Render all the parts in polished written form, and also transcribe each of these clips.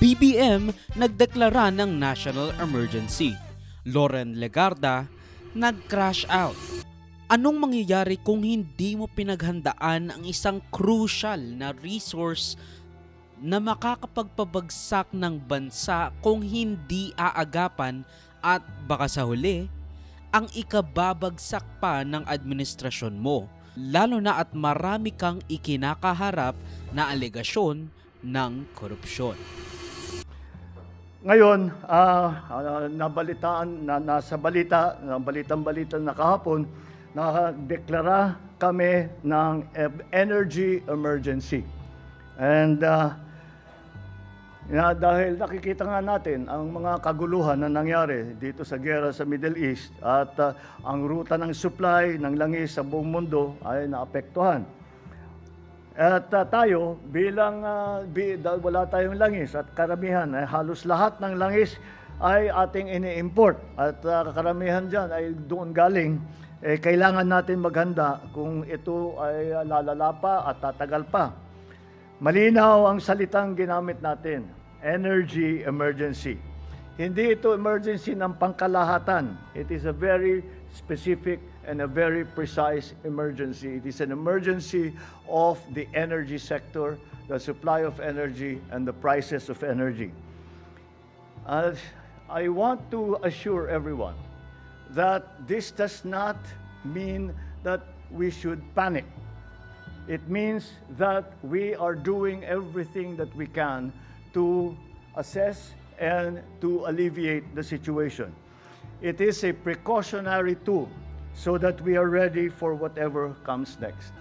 BBM nagdeklara ng national emergency. Loren Legarda nag-crash out. Anong mangyayari kung hindi mo pinaghandaan ang isang crucial na resource na makakapagpabagsak ng bansa kung hindi aagapan at baka sa huli, ang ikababagsak pa ng administrasyon mo, lalo na at marami kang ikinakaharap na alegasyon ng korupsyon. Ngayon, nabalitang-balita na kahapon, nakadeklara kami ng energy emergency. And dahil nakikita nga natin ang mga kaguluhan na nangyari dito sa giyera sa Middle East at ang ruta ng supply ng langis sa buong mundo ay naapektuhan. At tayo bilang wala tayong langis at karamihan halos lahat ng langis ay ating ini-import at karamihan dyan ay doon galing. Kailangan natin maghanda kung ito ay lalala pa at tatagal pa. Malinaw ang salitang ginamit natin, energy emergency. Hindi ito emergency ng pangkalahatan. It is a very specific and a very precise emergency. It is an emergency of the energy sector, the supply of energy, and the prices of energy. I want to assure everyone that this does not mean that we should panic. It means that we are doing everything that we can to assess and to alleviate the situation. It is a precautionary tool so that we are ready for whatever comes next.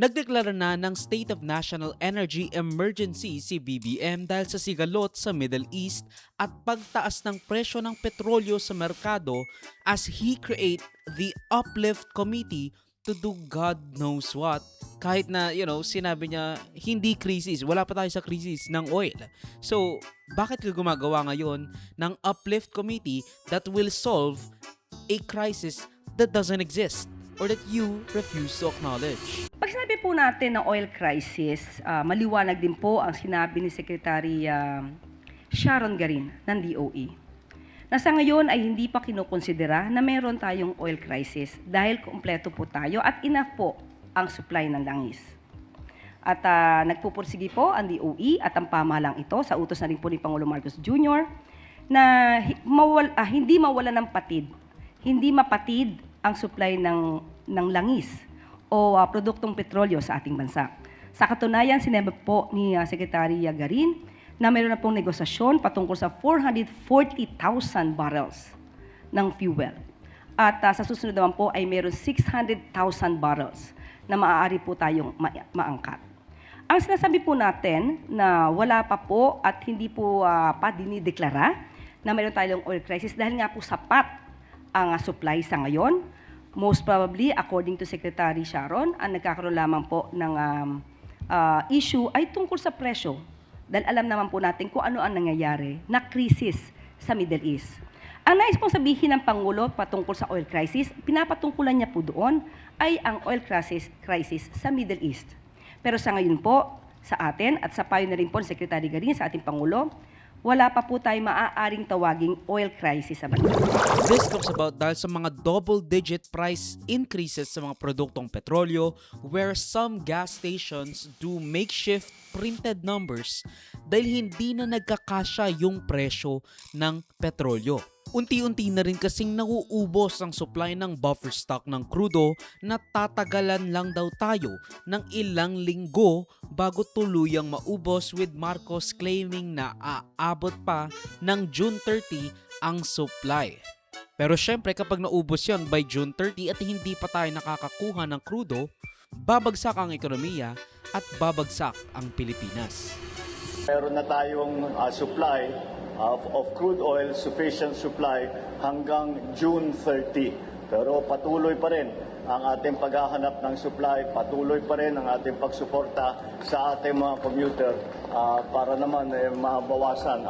Nagdeklara na ng State of National Energy Emergency si BBM dahil sa sigalot sa Middle East at pagtaas ng presyo ng petrolyo sa merkado as he create the Uplift Committee to do God knows what. Kahit na, sinabi niya hindi krisis, wala pa tayo sa krisis ng oil. So, bakit ka gumagawa ngayon ng Uplift Committee that will solve a crisis that doesn't exist or that you refuse to acknowledge? Pag sinabi po natin ng oil crisis, maliwanag din po ang sinabi ni Secretary Sharon Garin ng DOE. Na sa ngayon ay hindi pa kinukonsidera na meron tayong oil crisis dahil kumpleto po tayo at enough po ang supply ng langis. At nagpupursige po ang DOE at ang pamahalang ito sa utos na rin po ni Pangulo Marcos Jr. na hindi mawala ng patid, hindi mapatid ang supply ng langis o produktong petrolyo sa ating bansa. Sa katunayan, sinabi po ni Secretary Garin na mayroon na pong negosasyon patungkol sa 440,000 barrels ng fuel. At sa susunod naman po ay mayroon 600,000 barrels na maaari po tayong maangkat. Ang sinasabi po natin na wala pa po at hindi po pa dinideklara na mayroon tayong oil crisis dahil nga po sapat ang supply sa ngayon. Most probably, according to Secretary Sharon, ang nagkakaroon lamang po ng issue ay tungkol sa presyo. Dahil alam naman po natin kung ano ang nangyayari na krisis sa Middle East. Ang nais pong sabihin ng Pangulo patungkol sa oil crisis, pinapatungkulan niya po doon ay ang oil crisis sa Middle East. Pero sa ngayon po, sa atin at sa payo na rin po ni Secretary Garin sa ating Pangulo, wala pa po tayo maaaring tawaging oil crisis sa bansa. This comes about dahil sa mga double-digit price increases sa mga produktong petrolyo where some gas stations do makeshift printed numbers dahil hindi na nagkakasya yung presyo ng petrolyo. Unti-unti na rin kasing nauubos ang supply ng buffer stock ng krudo na tatagalan lang daw tayo ng ilang linggo bago tuluyang maubos, with Marcos claiming na aabot pa ng June 30 ang supply. Pero syempre kapag naubos yon by June 30 at hindi pa tayo nakakakuha ng krudo, babagsak ang ekonomiya at babagsak ang Pilipinas. Meron na tayong supply of crude oil, sufficient supply hanggang June 30. Pero patuloy pa rin ang ating paghahanap ng supply, patuloy pa rin ang ating pagsuporta sa ating mga commuter para naman mabawasan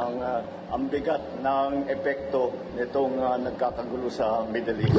ang bigat ng epekto nitong nagkakagulo sa Middle East.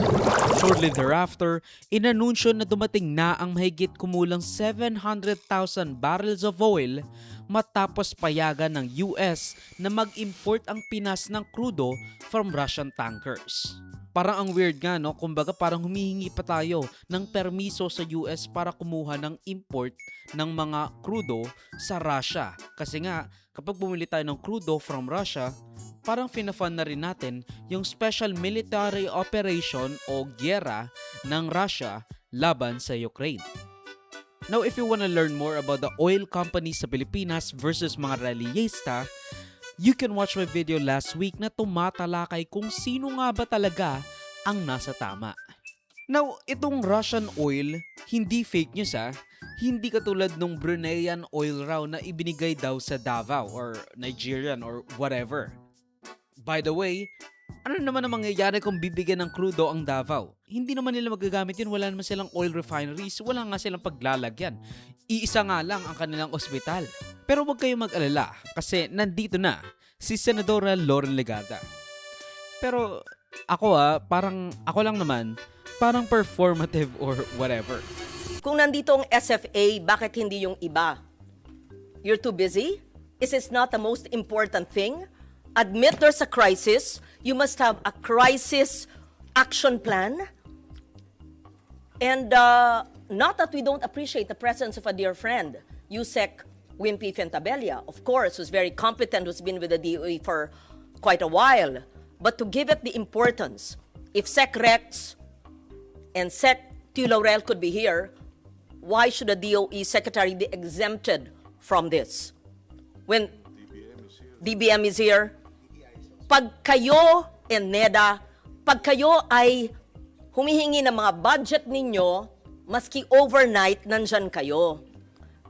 Shortly thereafter, inanunsyo na dumating na ang mahigit kumulang 700,000 barrels of oil matapos payagan ng US na mag-import ang Pinas ng krudo from Russian tankers. Parang ang weird nga, no? Kumbaga parang humihingi pa tayo ng permiso sa US para kumuha ng import ng mga krudo sa Russia. Kasi nga, kapag bumili tayo ng krudo from Russia, parang finafund na rin natin yung special military operation o gyera ng Russia laban sa Ukraine. Now, if you wanna learn more about the oil companies sa Pilipinas versus mga reliyista, you can watch my video last week na tumatalakay kung sino nga ba talaga ang nasa tama. Now, itong Russian oil, hindi fake news Hindi katulad nung Bruneian oil raw na ibinigay daw sa Davao or Nigerian or whatever. By the way, ano naman ang mangyayari kung bibigyan ng krudo ang Davao? Hindi naman nila magagamit yun, wala naman silang oil refineries, wala nga silang paglalagyan. Iisa nga lang ang kanilang ospital. Pero huwag kayong mag-alala kasi nandito na si Senadora Loren Legarda. Pero ako ako lang naman, parang performative or whatever. Kung nandito ang SFA, bakit hindi yung iba? You're too busy? Is this not the most important thing? Admit there's a crisis. You must have a crisis action plan. And not that we don't appreciate the presence of a dear friend, Yusek Wimpy Fentabella, of course, who's very competent, who's been with the DOE for quite a while. But to give it the importance, if Sec Rex and Sec T. Laurel could be here, why should the DOE Secretary be exempted from this? When DBM is here, pag kayo and NEDA, pag kayo ay humihingi ng mga budget ninyo, maski overnight, nandyan kayo.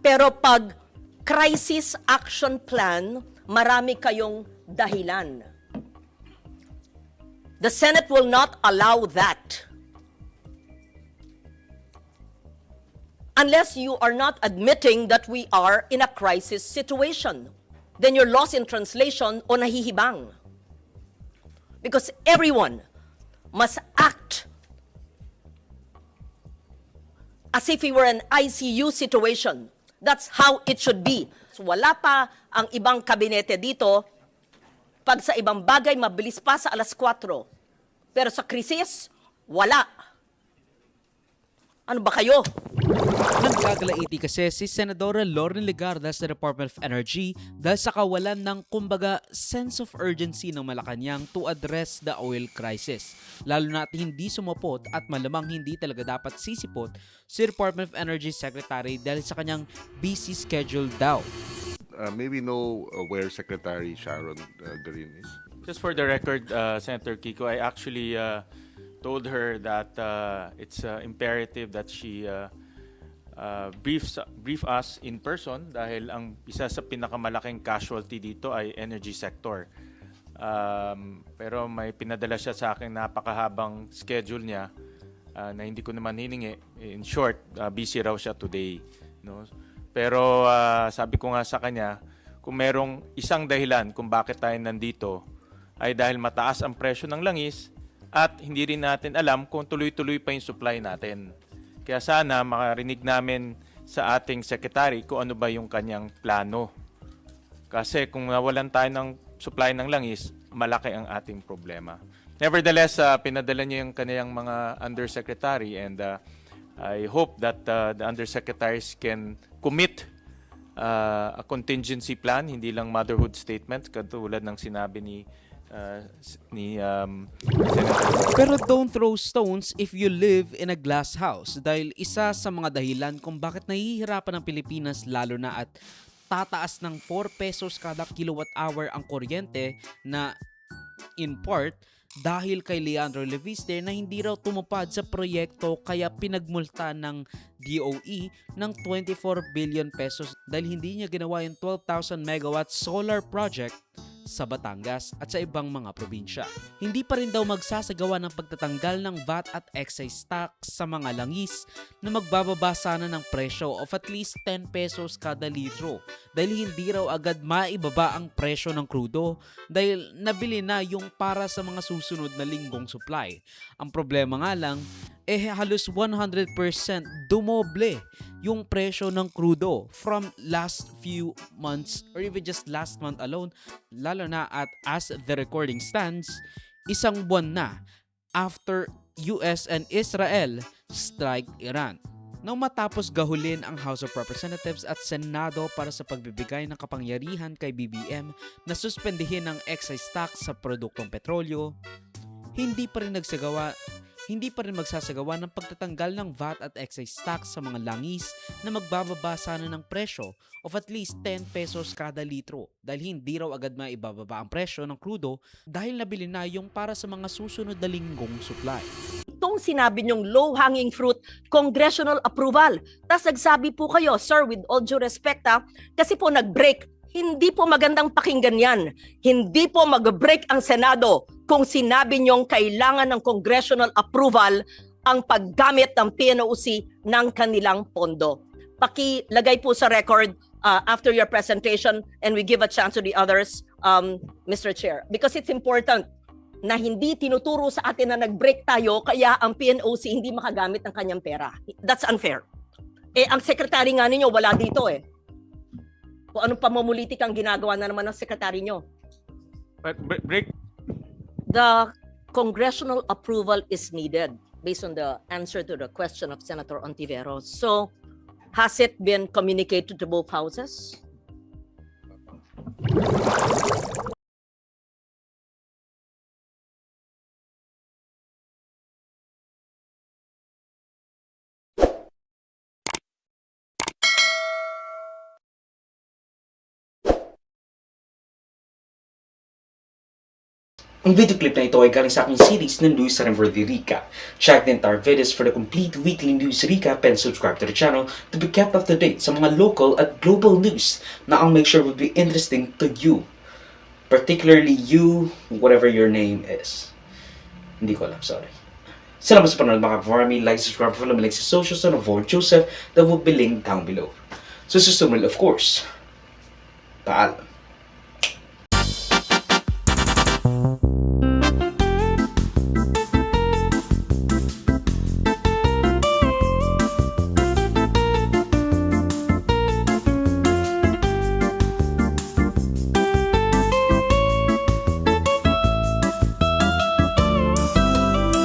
Pero pag crisis action plan, marami kayong dahilan. The Senate will not allow that. Unless you are not admitting that we are in a crisis situation. Then you're lost in translation o nahihibang. Because everyone must act as if we were an ICU situation. That's how it should be. So wala pa ang ibang kabinete dito. Pag sa ibang bagay, mabilis pa sa alas 4. Pero sa krisis, wala. Ano ba kayo? Nagkagalaiti kasi si Senadora Loren Legarda sa Department of Energy dahil sa kawalan ng kumbaga sense of urgency ng Malacanang to address the oil crisis. Lalo na at hindi sumupot at malamang hindi talaga dapat sisipot si Department of Energy Secretary dahil sa kanyang busy schedule daw. May we know where Secretary Sharon Garin is? Just for the record, Senator Kiko, I actually told her that it's imperative that she brief us in person dahil ang isa sa pinakamalaking casualty dito ay energy sector. Pero may pinadala siya sa akin napakahabang schedule niya na hindi ko naman hiningi. In short, busy raw siya today. No? Pero sabi ko nga sa kanya, kung merong isang dahilan kung bakit tayo nandito ay dahil mataas ang presyo ng langis at hindi rin natin alam kung tuloy-tuloy pa yung supply natin. Kaya sana makarinig namin sa ating secretary kung ano ba yung kanyang plano. Kasi kung nawalan tayo ng supply ng langis, malaki ang ating problema. Nevertheless, pinadala niya yung kanyang mga undersecretary and I hope that the undersecretaries can commit a contingency plan, hindi lang motherhood statement katulad ng sinabi ni Senator. Pero don't throw stones if you live in a glass house dahil isa sa mga dahilan kung bakit nahihirapan ang Pilipinas lalo na at tataas ng 4 pesos kada kilowatt hour ang kuryente na in part dahil kay Leandro Leviste na hindi raw tumupad sa proyekto kaya pinagmulta ng DOE ng 24 billion pesos dahil hindi niya ginawa yung 12,000 megawatt solar project sa Batangas at sa ibang mga probinsya. Hindi pa rin daw magsasagawa ng pagtatanggal ng VAT at excise tax sa mga langis na magbababa sana ng presyo of at least 10 pesos kada litro dahil hindi raw agad maibaba ang presyo ng krudo dahil nabili na yung para sa mga susunod na linggong supply. Ang problema nga lang, halos 100% dumoble yung presyo ng krudo from last few months or even just last month alone, lalo na at as the recording stands, isang buwan na after US and Israel strike Iran. Nang matapos gahulin ang House of Representatives at Senado para sa pagbibigay ng kapangyarihan kay BBM na suspendihin ang excise tax sa produktong petrolyo, hindi pa rin magsasagawa ng pagtatanggal ng VAT at excise tax sa mga langis na magbababa sana ng presyo of at least 10 pesos kada litro dahil hindi raw agad maibababa ang presyo ng krudo dahil nabili na yung para sa mga susunod na linggong supply. Itong sinabi niyong low-hanging fruit, congressional approval. Tapos nagsabi po kayo, sir, with all due respect kasi po nag-break. Hindi po magandang pakinggan yan. Hindi po mag-break ang Senado kung sinabi niyong kailangan ng congressional approval ang paggamit ng PNOC ng kanilang pondo. Pakilagay po sa record after your presentation and we give a chance to the others, Mr. Chair. Because it's important na hindi tinuturo sa atin na nag-break tayo kaya ang PNOC hindi makagamit ng kanyang pera. That's unfair. Ang sekretary nga ninyo wala dito Kung anong pamumulitik ang ginagawa na naman ng sekretary nyo. But break. The congressional approval is needed based on the answer to the question of Senator Ontiveros. So, has it been communicated to both houses? Ang video clip na ito ay galing sa aking series ng News sa Reverdy Recap. Check the entire videos for the complete weekly news recap and subscribe to the channel to be kept up to date sa mga local at global news na I'll make sure will be interesting to you. Particularly you, whatever your name is. Hindi ko alam, sorry. Salamat sa panonood mga kaparami. Like, subscribe, follow me like sa socials and avoid Joseph that will be linked down below. So susunod, of course, paalam.